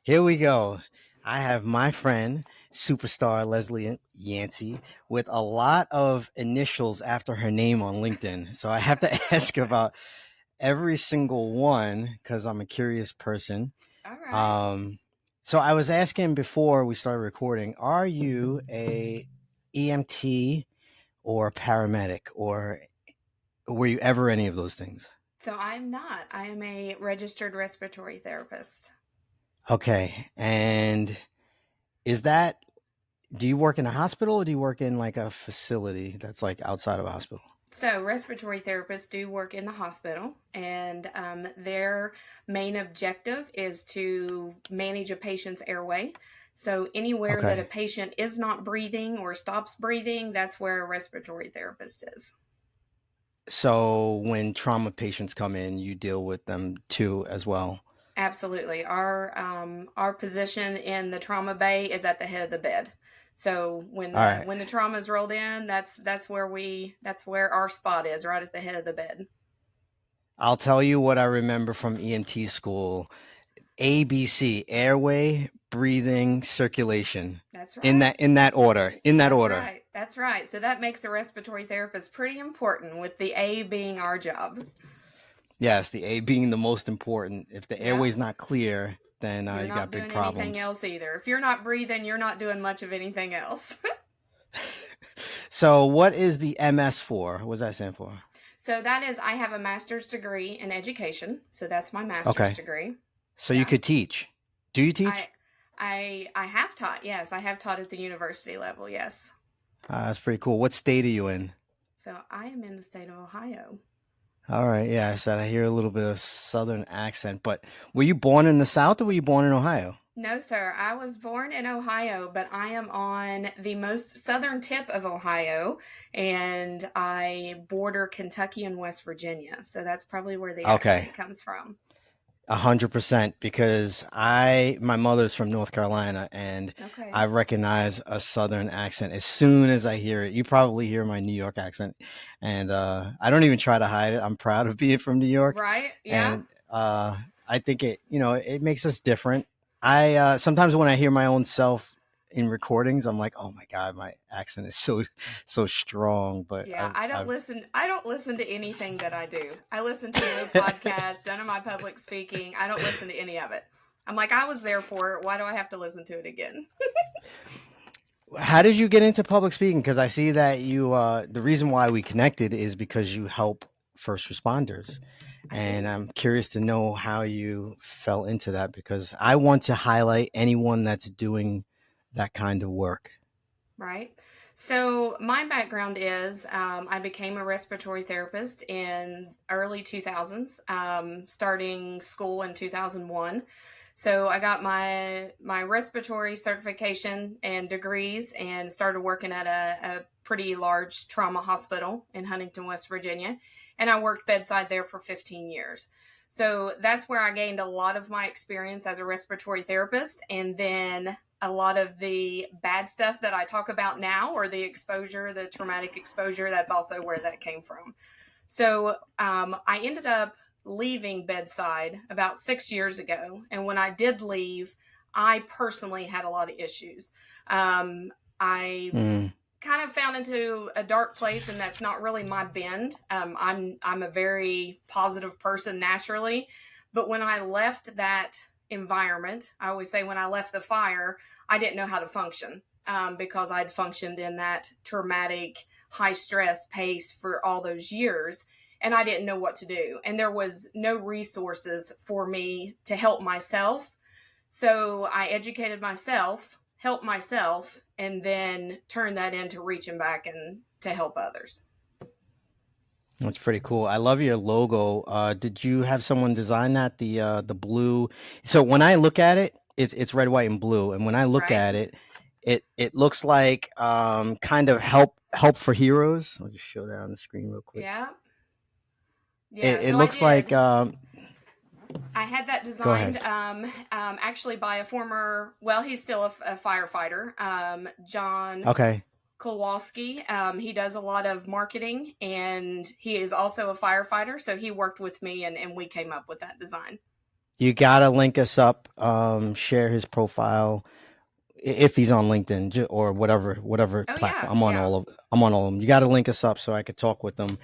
Here we go. I have my friend, superstar Leslie Yancy, with a lot of initials after her name on LinkedIn. So I have to ask about every single one because I'm a curious person. All right. Um, so I was asking before we started recording, are you a EMT or paramedic, or were you ever any of those things? So I'm not. I am a registered respiratory therapist. Okay. And is that do you work in a hospital or do you work in like a facility that's like outside of a hospital? So, respiratory therapists do work in the hospital, and their main objective is to manage a patient's airway. So, anywhere that a Okay. patient is not breathing or stops breathing, that's where a respiratory therapist is. So when trauma patients come in, you deal with them too as well. Absolutely. Our position in the trauma bay is at the head of the bed. So when All the right. when the trauma's rolled in, that's where our spot is, right at the head of the bed. I'll tell you what I remember from EMT school. ABC, airway, breathing, circulation. That's In right. that order. In that That's order. right. That's right. So that makes a respiratory therapist pretty important, with the A being our job. Yes, the A being the most important. If the Yeah. airway's not clear, then You're you not got big doing anything problems. else either. If you're not breathing, you're not doing much of anything else. So what is the MS for? What does that stand for? So that is, I have a master's degree in education. So that's my master's Okay. degree. So you Yeah. could teach. Do you I teach? I have taught. Yes, I have taught at the university level. Yes. That's pretty cool. What state are you in? So I am in the state of Ohio. All right, yeah, I said I hear a little bit of southern accent, but were you born in the South or were you born in Ohio? No, sir. I was born in Ohio, but I am on the most southern tip of Ohio, and I border Kentucky and West Virginia. So that's probably where the Okay, accent comes from. 100%, because my mother's from North Carolina and Okay. I recognize a southern accent as soon as I hear it. You probably hear my New York accent, and I don't even try to hide it. I'm proud of being from New York, Right? Yeah. and I think it makes us different. I sometimes when I hear my own self in recordings, I'm like, oh my god, my accent is so strong. But Yeah, I've I don't listen to anything that I do. I listen to no podcast, none of my public speaking. I don't listen to any of it. I'm like, I was there for it. Why do I have to listen to it again? How did you get into public speaking? Because I see that the reason why we connected is because you help first responders. I And do. I'm curious to know how you fell into that because I want to highlight anyone that's doing that kind of work. Right. So my background is I became a respiratory therapist in early 2000s, starting school in 2001. So I got my respiratory certification and degrees, and started working at a pretty large trauma hospital in Huntington, West Virginia, and I worked bedside there for 15 years. So that's where I gained a lot of my experience as a respiratory therapist, and then a lot of the bad stuff that I talk about now, or the exposure, the traumatic exposure, that's also where that came from. So I ended up leaving bedside about 6 years ago. And when I did leave, I personally had a lot of issues. I Mm, kind of found into a dark place, and that's not really my bend. I'm a very positive person naturally, but when I left that environment, I always say when I left the fire, I didn't know how to function, because I'd functioned in that traumatic, high stress pace for all those years. And I didn't know what to do. And there was no resources for me to help myself. So I educated myself, helped myself, and then turned that into reaching back and to help others. that's pretty cool. I love your logo. Did you have someone design that? The blue. So when I look at it, it's red, white, and blue. And when I look Right? at it, it looks like kind of help for heroes. I'll just show that on the screen real quick. Yeah. Yeah. It So I looks like did. I had that go designed, ahead. actually by a former, well, he's still a firefighter, John Okay. Kowalski. He does a lot of marketing, and he is also a firefighter. So he worked with me, and we came up with that design. You gotta link us up. Share his profile if he's on LinkedIn or whatever Oh yeah, platform. yeah. I'm on all of them. You got to link us up so I could talk with them.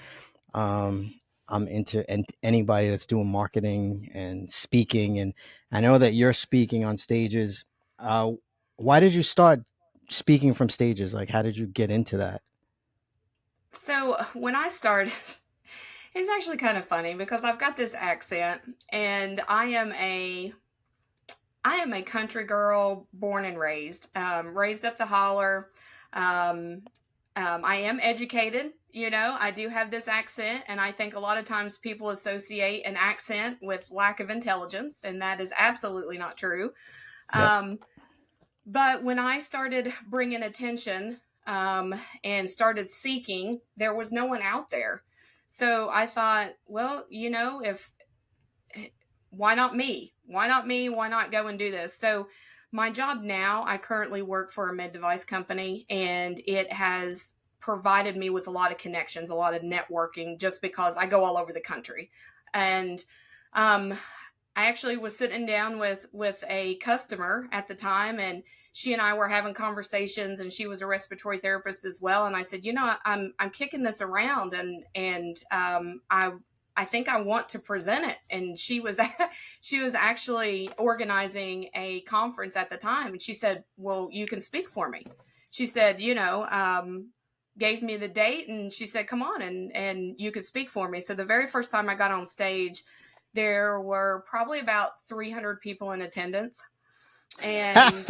Um, I'm into anybody that's doing marketing and speaking, and I know that you're speaking on stages. Uh, why did you start speaking from stages? Like, how did you get into that? So when I started, it's actually kind of funny because I've got this accent, and I am a country girl, born and raised, raised up the holler. Um, I am educated. I do have this accent, and I think a lot of times people associate an accent with lack of intelligence, and that is absolutely not true. Yep. Um, but when I started bringing attention and started seeking, there was no one out there. So I thought, well, if why not me? Why not me? Why not go and do this? So, my job now, I currently work for a med device company, and it has provided me with a lot of connections, a lot of networking, just because I go all over the country. And um, I actually was sitting down with a customer at the time, and she and I were having conversations, and she was a respiratory therapist as well. And I said, I'm kicking this around, and I think I want to present it. And she was actually organizing a conference at the time, and she said, "Well, you can speak for me." She said, gave me the date, and she said, "Come on, and you could speak for me." So the very first time I got on stage, there were probably about 300 people in attendance. And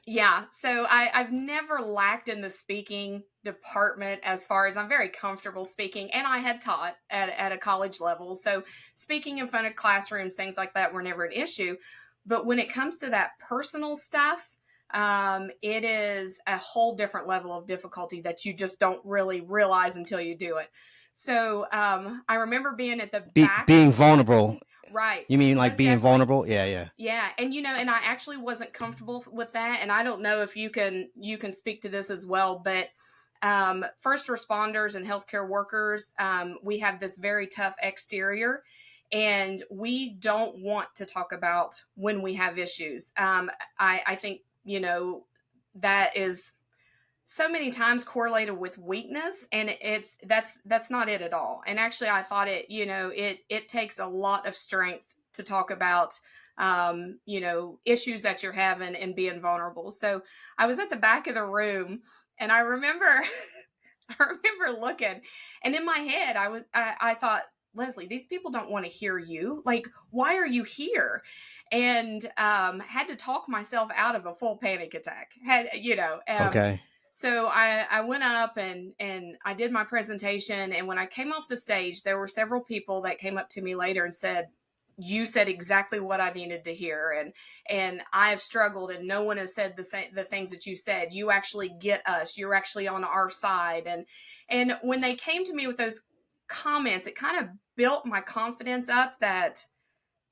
yeah, so I've never lacked in the speaking department as far as I'm very comfortable speaking, and I had taught at a college level. So speaking in front of classrooms, things like that were never an issue. But when it comes to that personal stuff, it is a whole different level of difficulty that you just don't really realize until you do it. So I remember being at the back of Being the room. vulnerable. Right, You mean like most being definitely. vulnerable? Yeah, yeah. Yeah, and and I actually wasn't comfortable with that, and I don't know if you can speak to this as well, but first responders and healthcare workers, we have this very tough exterior, and we don't want to talk about when we have issues. I think that is so many times correlated with weakness, and that's not it at all. And actually I thought it takes a lot of strength to talk about issues that you're having and being vulnerable. So I was at the back of the room, and I remember I remember looking, and in my head I thought, Leslie, these people don't want to hear you. Like, why are you here? And had to talk myself out of a full panic attack. Okay. So I went up, and I did my presentation. And when I came off the stage, there were several people that came up to me later and said, "You said exactly what I needed to hear, and I've struggled, and no one has said the things that you said. You actually get us. You're actually on our side." And when they came to me with those comments, it kind of built my confidence up that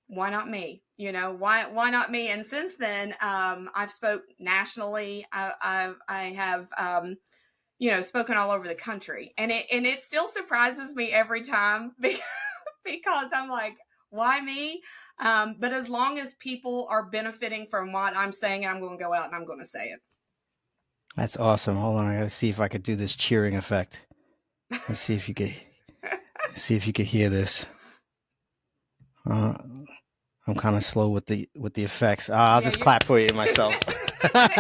why not me? Why not me? And since then, I've spoke nationally. I have spoken all over the country, and it still surprises me every time because I'm like, why me? But as long as people are benefiting from what I'm saying, I'm going to go out and I'm going to say it. That's awesome. Hold on, I gotta see if I could do this cheering effect. Let's see if you could hear this. Uh, I'm kind of slow with the effects. I'll Yeah, just you. clap for you myself. Thank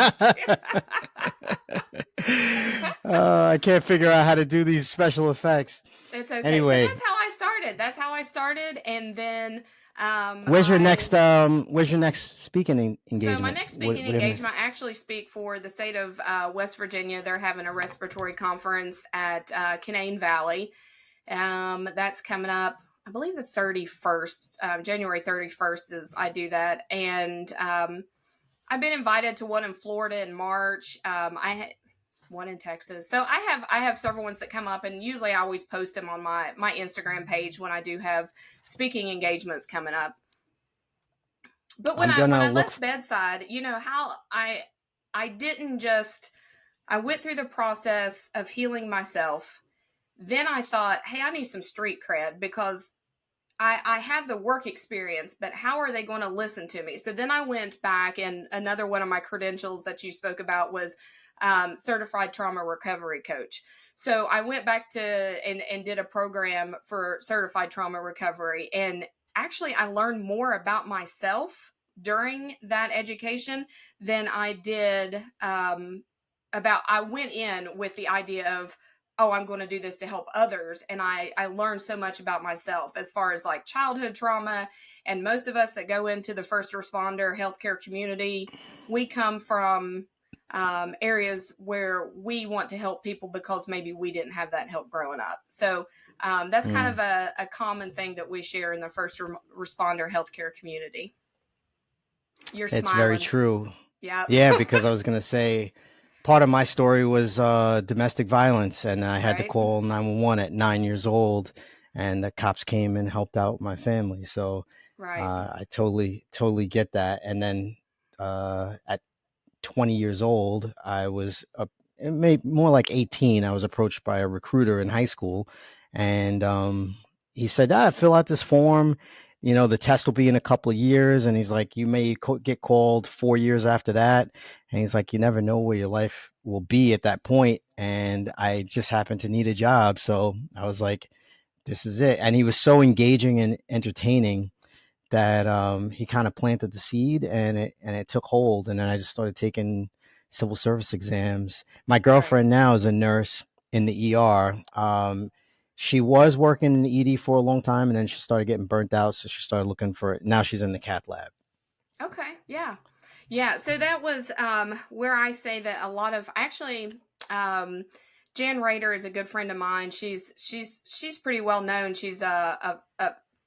you. I can't figure out how to do these special effects. It's okay. So Anyway, that's how I started. That's how I started, and then where's I your next speaking so my engagement? next speaking What do you have next? engagement, I actually speak for the state of West Virginia. They're having a respiratory conference at Canaan Valley. That's coming up, I believe, the 31st, January 31st is I do that. And I've been invited to one in Florida in March. I had one in Texas. So I have several ones that come up, and usually I always post them on my Instagram page when I do have speaking engagements coming up. But when I'm I when gonna I look. left bedside, how I didn't just I went through the process of healing myself. Then I thought, hey, I need some street cred because I have the work experience, but how are they going to listen to me? So then I went back, and another one of my credentials that you spoke about was certified trauma recovery coach. So I went back to and did a program for certified trauma recovery. And actually, I learned more about myself during that education than I did I went in with the idea of, oh, I'm going to do this to help others. And I learned so much about myself as far as like childhood trauma. And most of us that go into the first responder healthcare community, we come from areas where we want to help people because maybe we didn't have that help growing up. So that's kind Mm, of a common thing that we share in the first responder healthcare community. You're it's very smiling. true. Yep. Yeah, because I was gonna say part of my story was domestic violence, and I had to Right. call 911 at 9 years old, and the cops came and helped out my family. So Right. I totally get that. And then at 20 years old, I was it may more like 18. I was approached by a recruiter in high school, and he said, fill out this form. You know, the test will be in a couple of years. And he's like, you may get called 4 years after that. And he's like, you never know where your life will be at that point. And I just happened to need a job. So I was like, this is it. And he was so engaging and entertaining that he kind of planted the seed, and it took hold. And then I just started taking civil service exams. My Right. girlfriend now is a nurse in the ER. She was working in the ED for a long time, and then she started getting burnt out, so she started looking for it. Now she's in the cath lab. Okay. Yeah. Yeah. So that was where I say that a lot of actually um, Jan Rader is a good friend of mine. She's pretty well known. She's a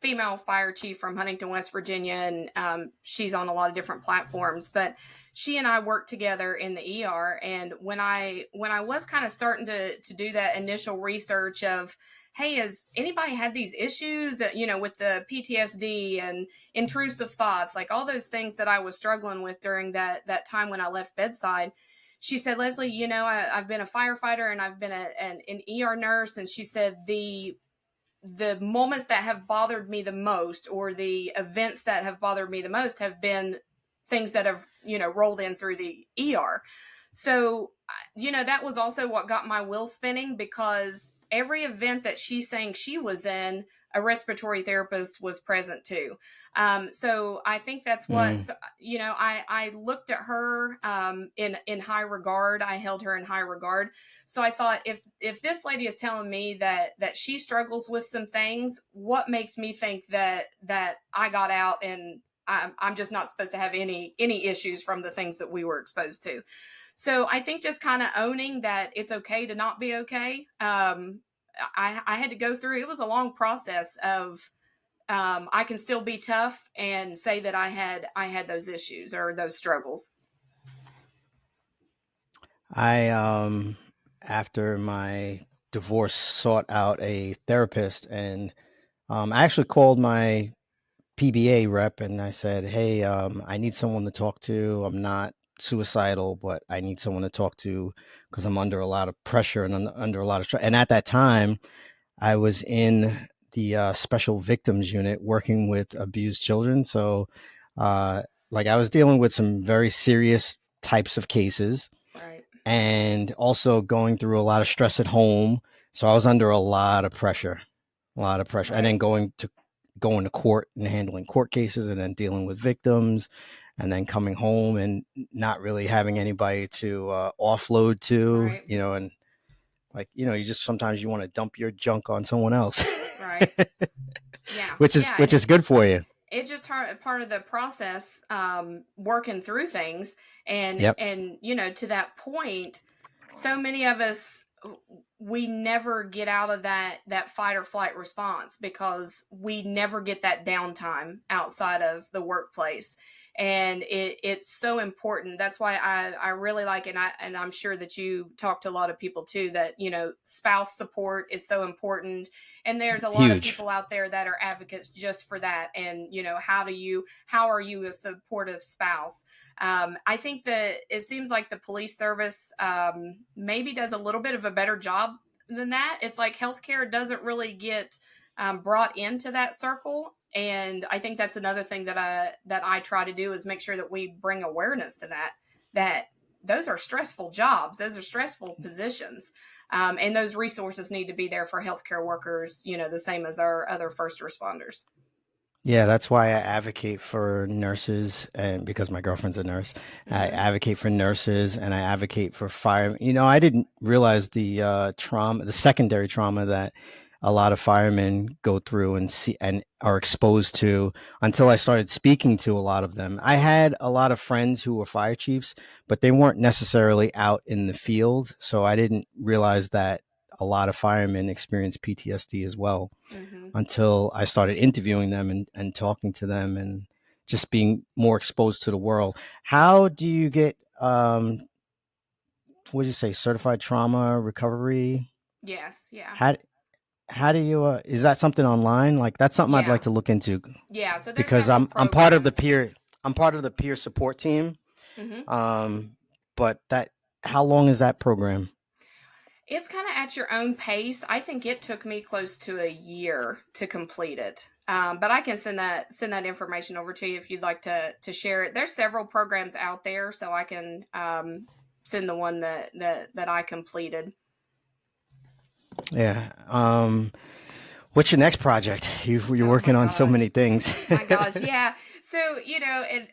female fire chief from Huntington, West Virginia, and she's on a lot of different platforms. But she and I worked together in the ER. And when I was kind of starting to do that initial research of, hey, has anybody had these issues, with the PTSD and intrusive thoughts, like all those things that I was struggling with during that time when I left bedside. She said, Leslie, I've been a firefighter and I've been an ER nurse. And she said, the moments that have bothered me the most, or the events that have bothered me the most, have been things that have, rolled in through the ER. So, that was also what got my wheel spinning, because every event that she's saying she was in, a respiratory therapist was present too. So I think that's what, Mm. I looked at her in high regard. I held her in high regard. So I thought, if this lady is telling me that she struggles with some things, what makes me think that I got out and I'm just not supposed to have any issues from the things that we were exposed to. So I think just kind of owning that it's okay to not be okay. I had to go through. It was a long process of I can still be tough and say that I had those issues or those struggles. I after my divorce sought out a therapist, and I actually called my PBA rep and I said, "Hey, I need someone to talk to. I'm not suicidal, but I need someone to talk to because I'm under a lot of pressure and under a lot of stress." And at that time, I was in the special victims unit working with abused children. So, uh, like, I was dealing with some very serious types of cases, Right. and also going through a lot of stress at home. So I was under a lot of pressure, and then Right. going to court and handling court cases, and then dealing with victims, and then coming home and not really having anybody to offload to, Right. and like, you just sometimes you want to dump your junk on someone else, Right. Yeah. which is Yeah. which And is good for you. it's just part of the process, working through things. and Yep. and to that point, so many of us, we never get out of that fight or flight response because we never get that downtime outside of the workplace. And it's so important. That's why I really like, and I'm sure that you talk to a lot of people too, that spouse support is so important. And there's a lot of Huge. people out there that are advocates just for that. And how are you a supportive spouse? I think that it seems like the police service maybe does a little bit of a better job than that. It's like healthcare doesn't really get brought into that circle. And I think that's another thing that I try to do is make sure that we bring awareness to that those are stressful jobs, those are stressful positions, and those resources need to be there for healthcare workers, the same as our other first responders. Yeah, that's why I advocate for nurses, and because my girlfriend's a nurse, I Mm-hmm. advocate for nurses and I advocate for firemen. I didn't realize the trauma, the secondary trauma that a lot of firemen go through and see and are exposed to until I started speaking to a lot of them. I had a lot of friends who were fire chiefs, but they weren't necessarily out in the field, so I didn't realize that a lot of firemen experience PTSD as well Mm-hmm. until I started interviewing them and talking to them and just being more exposed to the world. How do you get, what did you say, certified trauma recovery? Yes. Yeah. How, how do you, is that something online? Like that's something I'd Yeah. like to look into Yeah. So there's because several I'm part of the programs. peer, I'm part of the peer support team. Mm-hmm. Um, but how long is that program? It's kind of at your own pace. I think it took me close to a year to complete it. But I can send that information over to you if you'd like to share it. There's several programs out there, so I can send the one that I completed. Yeah. What's your next project? You're Oh my working on so gosh. many things. My gosh, yeah. So, and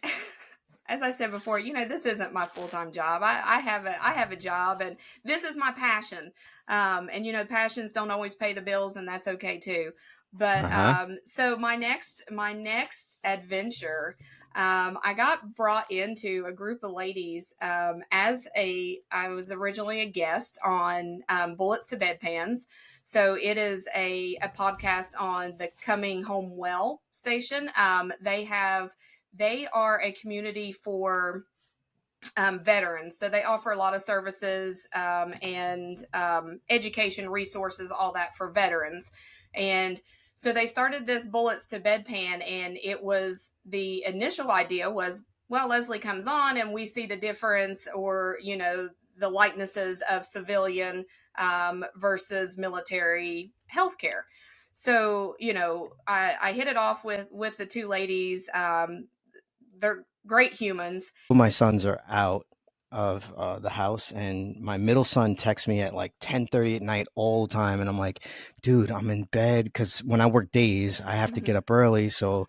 as I said before, this isn't my full time job. I have a job, and this is my passion. And passions don't always pay the bills, and that's okay too. But Uh-huh. so my next adventure, I got brought into a group of ladies I was originally a guest on Bullets to Bedpans. So it is a podcast on the Coming Home Well station. They are a community for veterans. So they offer a lot of services and education resources, all that for veterans. And so they started this Bullets to Bedpan, and the initial idea was, well, Leslie comes on and we see the difference, or the likenesses of civilian versus military healthcare. So I hit it off with the two ladies. They're great humans. My sons are out of the house, and my middle son texts me at like 10:30 at night all the time, and I'm like, dude, I'm in bed because when I work days I have to get Mhm. up early. So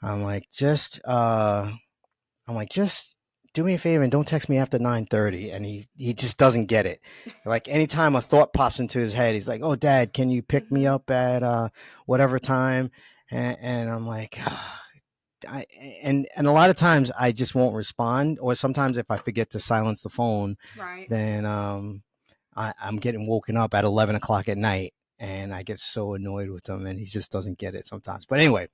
i'm like just uh just do me a favor and don't text me after 9:30. And he just doesn't get it. Like anytime a thought pops into his head, he's like, oh dad, can you pick me Mhm. up at whatever time? And I'm like, I and a lot of times I just won't respond, or sometimes if I forget to silence the phone, Right. then I'm getting woken up at 11 o'clock at night, and I get so annoyed with him, and he just doesn't get it sometimes. But anyway,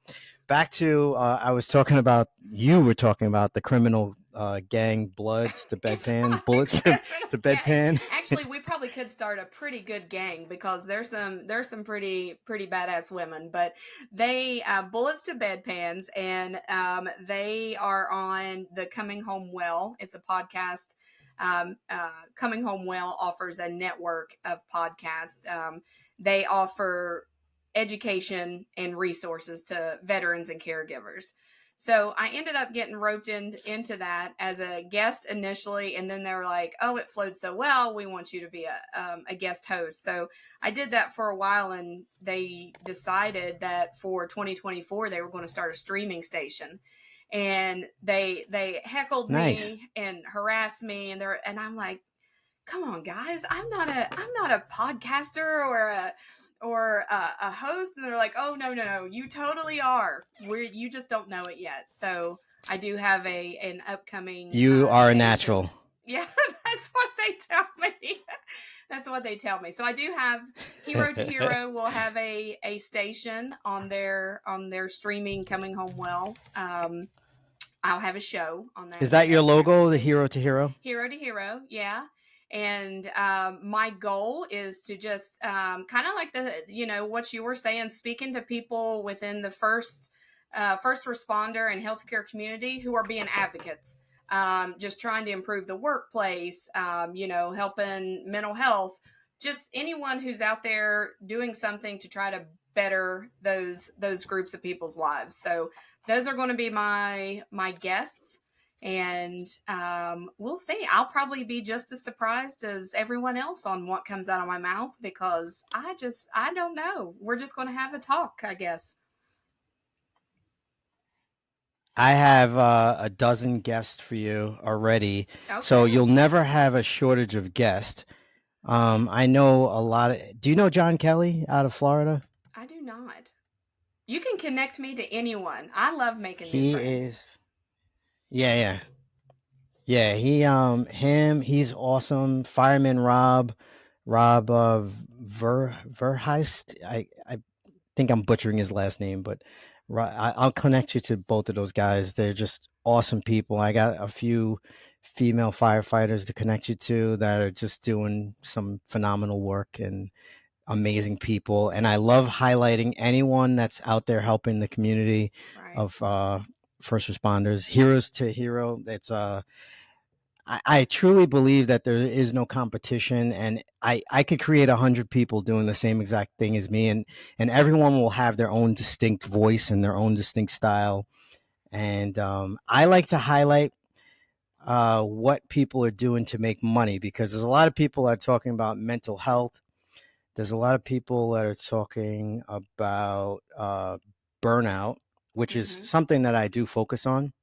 back to I was talking about you were talking about the criminal gang bloods to It's bedpan not a bullets criminal to gang. bedpan. Actually, we probably could start a pretty good gang because there's some pretty badass women. But they Bullets to Bedpans, and they are on the Coming Home Well. It's a podcast. Coming Home Well offers a network of podcasts. They offer education and resources to veterans and caregivers. So I ended up getting roped into that as a guest initially, and then they were like, "Oh, it flowed so well. We want you to be a guest host." So I did that for a while, and they decided that for 2024 they were going to start a streaming station, and they heckled Nice. me and harassed me, and I'm like, come on guys, I'm not a podcaster or a host. And they're like, oh, no, no, no, you totally are. You just don't know it yet. So I do have an upcoming You are a station. natural. Yeah. That's what they tell me. That's what they tell me. So I do have Hero to Hero will have a station on their streaming Coming Home Well. I'll have a show on Is that that your that streaming logo, the station. hero to hero? Hero to Hero, yeah. And my goal is to just kind of like what you were saying, speaking to people within the first responder and healthcare community who are being advocates, just trying to improve the workplace, helping mental health, just anyone who's out there doing something to try to better those groups of people's lives. So those are going to be my guests, and we'll see. I'll probably be just as surprised as everyone else on what comes out of my mouth, because I don't know. We're just going to have a talk, I guess. I have a dozen guests for you already, so Okay. you'll never have a shortage of guests. I know a lot of. Do you know John Kelly out of Florida? I do not. You can connect me to anyone. I love making new He friends. is. Yeah, yeah, yeah. He's awesome. Fireman Rob Verheist. I think I'm butchering his last name, but I'll connect you to both of those guys. They're just awesome people. I got a few female firefighters to connect you to that are just doing some phenomenal work and amazing people. And I love highlighting anyone that's out there helping the community Right. of first responders, heroes to hero. I truly believe that there is no competition, and I could create 100 people doing the same exact thing as me, and everyone will have their own distinct voice and their own distinct style. And I like to highlight what people are doing to make money, because there's a lot of people that are talking about mental health. There's a lot of people that are talking about burnout, which is Mm-hmm. something that I do focus on.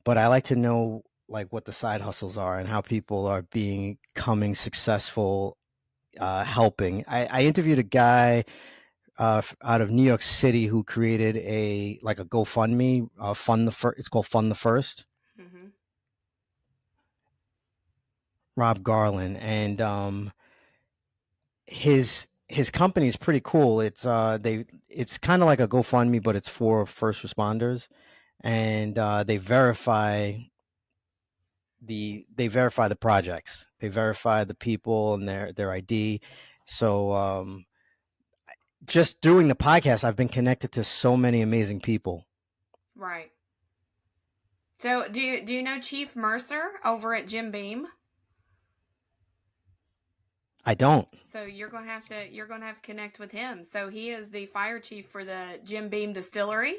But I like to know like what the side hustles are and how people are becoming successful helping. I interviewed a guy out of New York City who created a like a GoFundMe, fund the first. It's called Fund the First. Mm-hmm. Rob Garland, and his company is pretty cool. It's kind of like a GoFundMe, but it's for first responders, and they verify the projects. They verify the people and their ID. So just doing the podcast, I've been connected to so many amazing people. Right. So do you know Chief Mercer over at Jim Beam? I don't. So you're gonna have to connect with him. So he is the fire chief for the Jim Beam Distillery,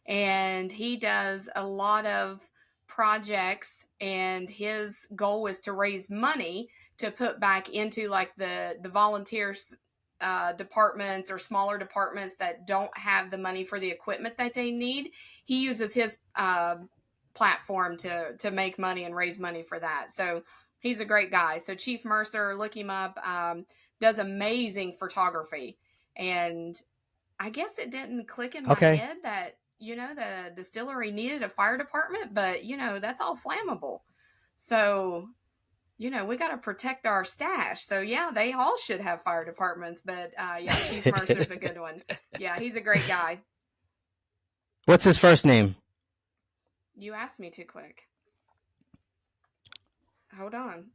and he does a lot of projects, and his goal is to raise money to put back into like the volunteers departments or smaller departments that don't have the money for the equipment that they need. He uses his platform to make money and raise money for that. So he's a great guy. So Chief Mercer, look him up. Does amazing photography, and I guess it didn't click in my Okay. head that, the distillery needed a fire department, but, that's all flammable. So, we got to protect our stash. So, yeah, they all should have fire departments. But, yeah, Chief Mercer's a good one. Yeah, he's a great guy. What's his first name? You asked me too quick. Hold on.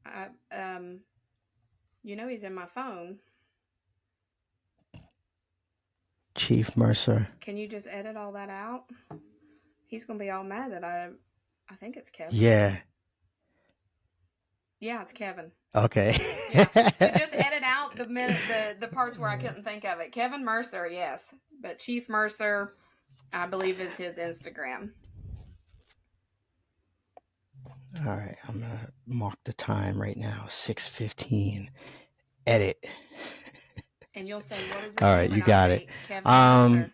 He's in my phone. Chief Mercer. Can you just edit all that out? He's going to be all mad that I think it's Kevin. Yeah. Yeah, it's Kevin. Okay. Yeah. So just edit out the parts where I couldn't think of it. Kevin Mercer, yes. But Chief Mercer, I believe, is his Instagram. All right, I'm gonna mark the time right now. 6:15. Edit. And you'll say, what is his All name? right, And you I'll got it. say Kevin Um, Mercer.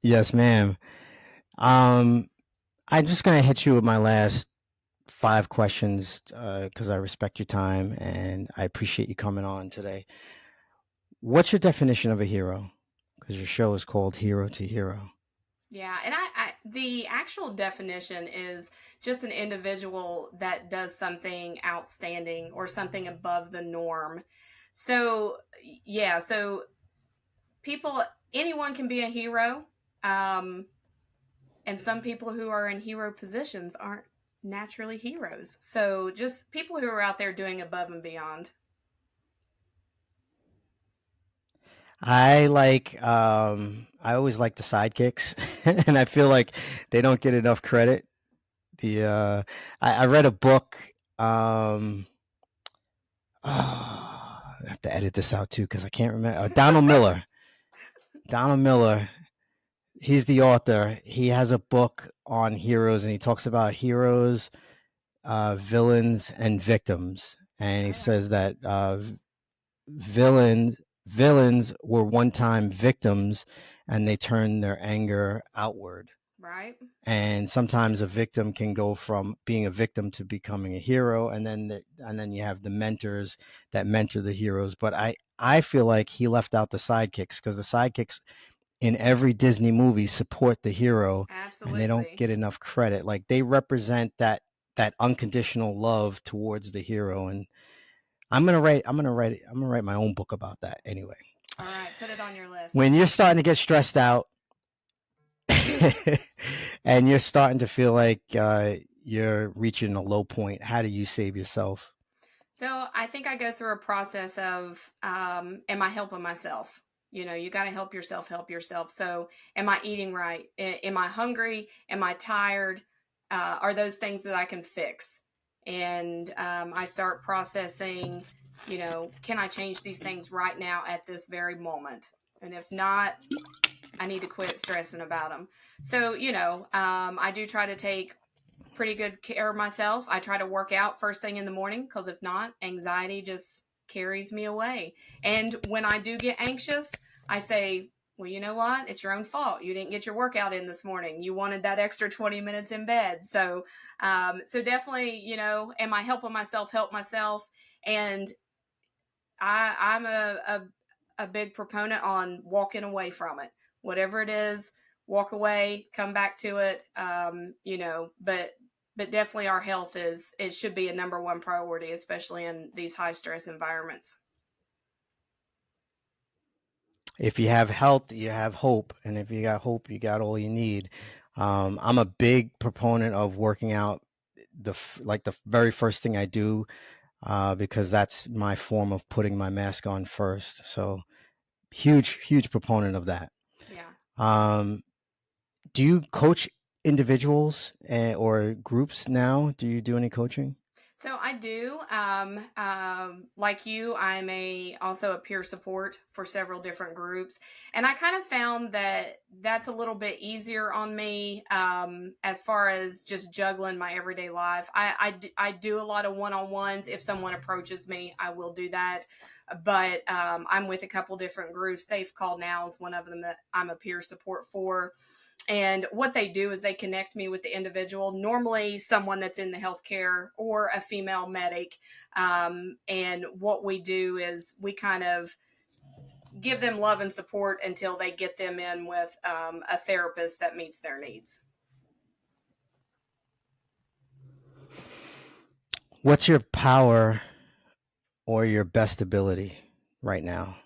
yes, ma'am. Um, I'm just gonna hit you with my last 5 questions because I respect your time and I appreciate you coming on today. What's your definition of a hero? Because your show is called Hero to Hero. Yeah, and the actual definition is just an individual that does something outstanding or something above the norm. So, yeah, so people, anyone can be a hero. Um, and some people who are in hero positions aren't naturally heroes. So just people who are out there doing above and beyond. I always like the sidekicks, and I feel like they don't get enough credit. I read a book. I have to edit this out too because I can't remember. Donald Miller. Donald Miller. He's the author. He has a book on heroes, and he talks about heroes, villains, and victims. And he Oh, yeah. says that villains villains were one time victims, and they turned their anger outward. Right. And sometimes a victim can go from being a victim to becoming a hero, and then you have the mentors that mentor the heroes. But I feel like he left out the sidekicks, because the sidekicks in every Disney movie support the hero, and they don't Absolutely. get enough credit. Like, they represent that unconditional love towards the hero. And I'm gonna write my own book about that anyway. All right. Put it on your list. When you're starting to get stressed out and you're starting to feel like you're reaching a low point, how do you save yourself? So I think I go through a process of, am I helping myself? You got to help yourself, help yourself. So am I eating right? Am I hungry? Am I tired? Are those things that I can fix? And I start processing, can I change these things right now at this very moment? And if not, I need to quit stressing about them. So, I do try to take pretty good care of myself. I try to work out first thing in the morning because if not, anxiety just carries me away. And when I do get anxious, I say, well, you know what? It's your own fault. You didn't get your workout in this morning. You wanted that extra 20 minutes in bed. So definitely, am I helping myself? Help myself. And I'm a big proponent on walking away from it. Whatever it is, walk away, come back to it. But definitely our health is it should be a number one priority, especially in these high stress environments. If you have health, you have hope, and if you got hope, you got all you need. I'm a big proponent of working out like the very first thing I do, because that's my form of putting my mask on first. So huge proponent of that. Yeah. Um, do you coach individuals, or groups now? Do you do any coaching? So I do. Like you, I'm also a peer support for several different groups, and I kind of found that that's a little bit easier on me as far as just juggling my everyday life. I do a lot of one on ones. If someone approaches me, I will do that. But I'm with a couple different groups. Safe Call Now is one of them that I'm a peer support for, and what they do is they connect me with the individual, normally someone that's in the healthcare or a female medic. And what we do is we kind of give them love and support until they get them in with a therapist that meets their needs. What's your power or your best ability right now?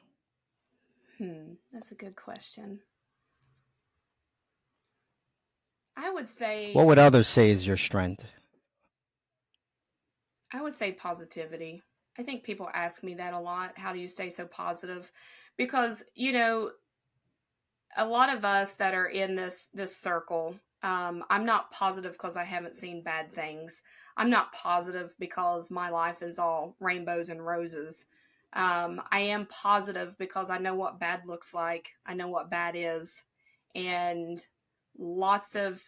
That's a good question. I would What say would others say is your strength? I would say positivity. I think people ask me that a lot. How do you stay so positive? Because a lot of us that are in this circle, I'm not positive because I haven't seen bad things. I'm not positive because my life is all rainbows and roses. I am positive because I know what bad looks like. I know what bad is, and lots of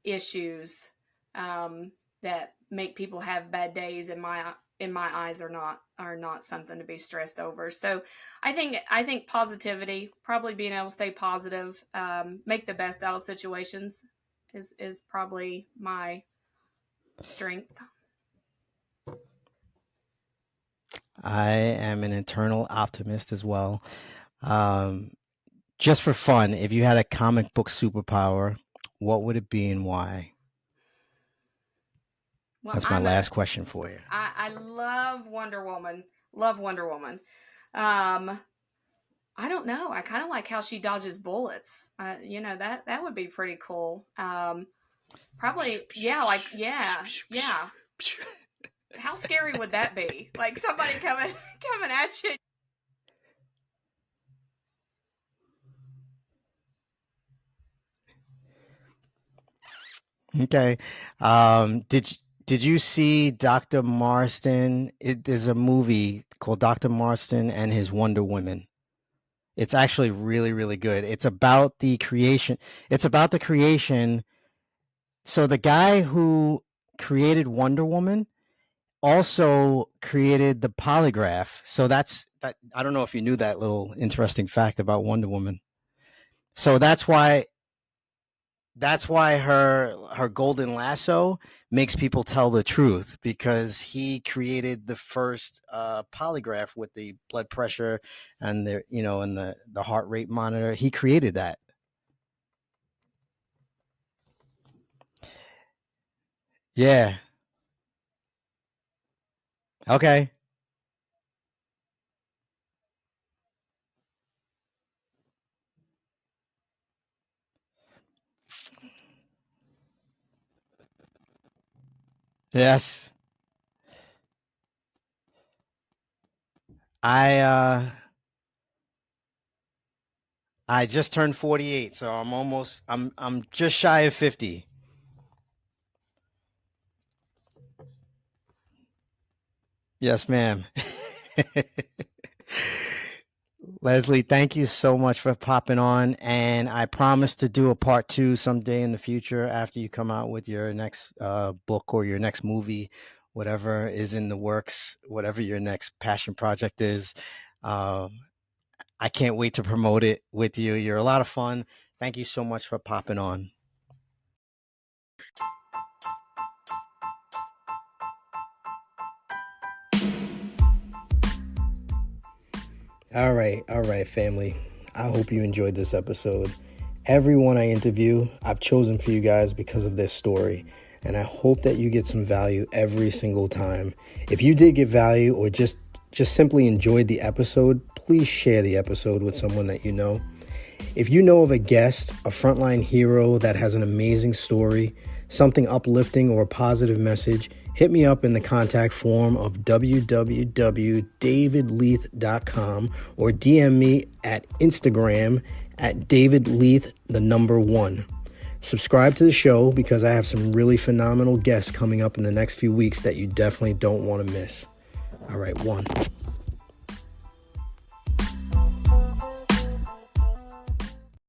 issues that make people have bad days in my eyes are not something to be stressed over. So I think positivity, probably being able to stay positive, make the best out of situations is probably my strength. I am an eternal optimist as well. Um, just for fun, if you had a comic book superpower, what would it be and why? Well, That's my last question for you. I love Wonder Woman. Love Wonder Woman. Um, I don't know. I kind of like how she dodges bullets. That would be pretty cool. Probably, yeah, like yeah. How scary would that be? Like somebody coming coming at you. Okay. Did you, Did you see Dr. Marston? There's a movie called Dr. Marston and His Wonder Woman. It's actually really, really good. It's about the creation. It's about the creation. So the guy who created Wonder Woman also created the polygraph. So that's that. I don't know if you knew that little interesting fact about Wonder Woman. So that's why her golden lasso makes people tell the truth because he created the first polygraph with the blood pressure and the heart rate monitor. He created that. Yeah. Okay. Yes. I just turned 48, so I'm just shy of 50. Yes, ma'am. Leslie, thank you so much for popping on. And I promise to do a part two someday in the future after you come out with your next book or your next movie, whatever is in the works, whatever your next passion project is. Um, I can't wait to promote it with you. You're a lot of fun. Thank you so much for popping on. All right, family. I hope you enjoyed this episode. Everyone I interview, I've chosen for you guys because of their story, and I hope that you get some value every single time. If you did get value or just simply enjoyed the episode, please share the episode with someone that you know. If you know of a guest, a frontline hero that has an amazing story, something uplifting or a positive message, hit me up in the contact form of www.davidleith.com or DM me at Instagram at davidleith1. Subscribe to the show because I have some really phenomenal guests coming up in the next few weeks that you definitely don't want to miss. All right, one.